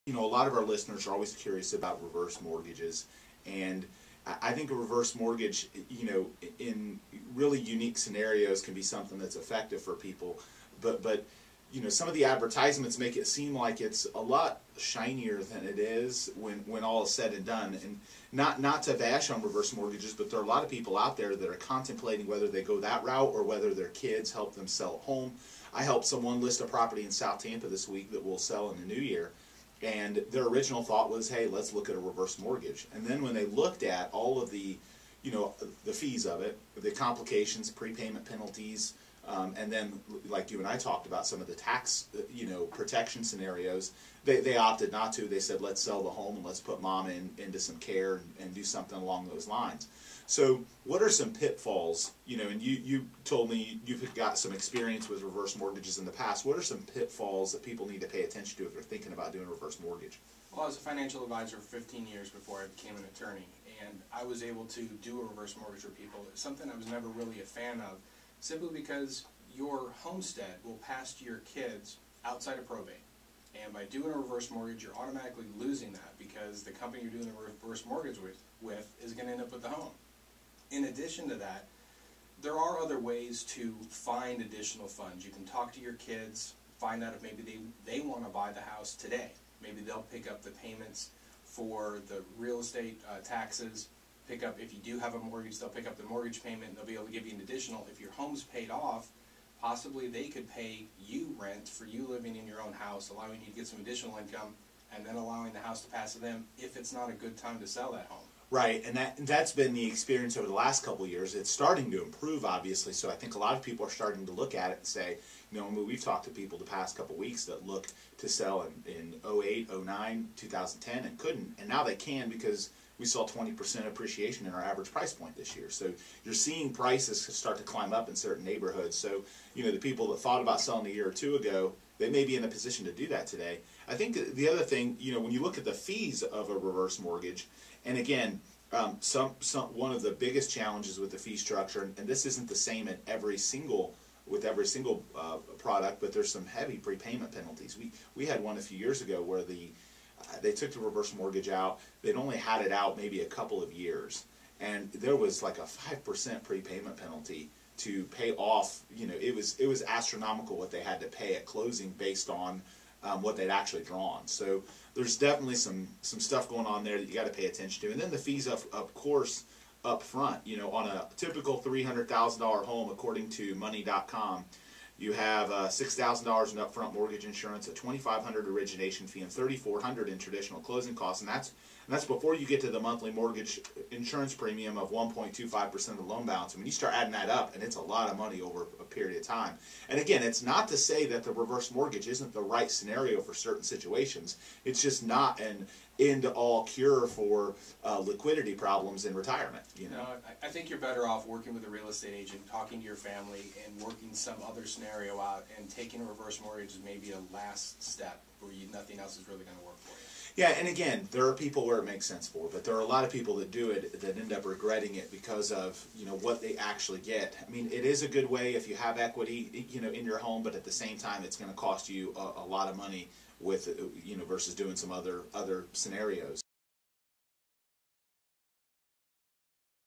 a lot of our listeners are always curious about reverse mortgages, and I think a reverse mortgage, in really unique scenarios can be something that's effective for people, but some of the advertisements make it seem like it's a lot shinier than it is when all is said and done. And not to bash on reverse mortgages, but there are a lot of people out there that are contemplating whether they go that route or whether their kids help them sell a home. I helped someone list a property in South Tampa this week that will sell in the new year. And their original thought was, hey, let's look at a reverse mortgage. And then when they looked at all of the fees of it, the complications, prepayment penalties, and then, like you and I talked about, some of the tax, protection scenarios, they opted not to. They said, let's sell the home and let's put mom into some care and do something along those lines. So what are some pitfalls, and you told me you've got some experience with reverse mortgages in the past. What are some pitfalls that people need to pay attention to if they're thinking about doing a reverse mortgage? Well, I was a financial advisor for 15 years before I became an attorney, and I was able to do a reverse mortgage for people. It's something I was never really a fan of, simply because your homestead will pass to your kids outside of probate. And by doing a reverse mortgage, you're automatically losing that because the company you're doing the reverse mortgage with is going to end up with the home. In addition to that, there are other ways to find additional funds. You can talk to your kids, find out if maybe they want to buy the house today. Maybe they'll pick up the payments for the real estate taxes, pick up, if you do have a mortgage, they'll pick up the mortgage payment and they'll be able to give you an additional. If your home's paid off, possibly they could pay you rent for you living in your own house, allowing you to get some additional income, and then allowing the house to pass to them if it's not a good time to sell that home. Right, and that's been the experience over the last couple of years. It's starting to improve, obviously, so I think a lot of people are starting to look at it and say, we've talked to people the past couple of weeks that looked to sell in 08, 09, 2010 and couldn't, and now they can because we saw 20% appreciation in our average price point this year. So you're seeing prices start to climb up in certain neighborhoods. So, the people that thought about selling a year or two ago, they may be in a position to do that today. I think the other thing, when you look at the fees of a reverse mortgage, and again, one of the biggest challenges with the fee structure, and this isn't the same at every single product, but there's some heavy prepayment penalties. We had one a few years ago where they took the reverse mortgage out. They'd only had it out maybe a couple of years, and there was like a 5% prepayment penalty to pay off. It was astronomical what they had to pay at closing based on what they'd actually drawn. So there's definitely some stuff going on there that you got to pay attention to. And then the fees, of course, up front. On a typical $300,000 home, according to money.com, you have $6,000 in upfront mortgage insurance, a $2,500 origination fee, and $3,400 in traditional closing costs, and that's before you get to the monthly mortgage insurance premium of 1.25% of the loan balance. I mean, you start adding that up, and it's a lot of money over a period of time. And again, it's not to say that the reverse mortgage isn't the right scenario for certain situations. It's just not an end-all cure for liquidity problems in retirement. I think you're better off working with a real estate agent, talking to your family, and working some other scenario out, and taking a reverse mortgage is maybe a last step where nothing else is really going to work for you. Yeah, and again, there are people where it makes sense for, but there are a lot of people that do it that end up regretting it because of what they actually get. I mean, it is a good way if you have equity in your home, but at the same time, it's going to cost you a lot of money with versus doing some other scenarios.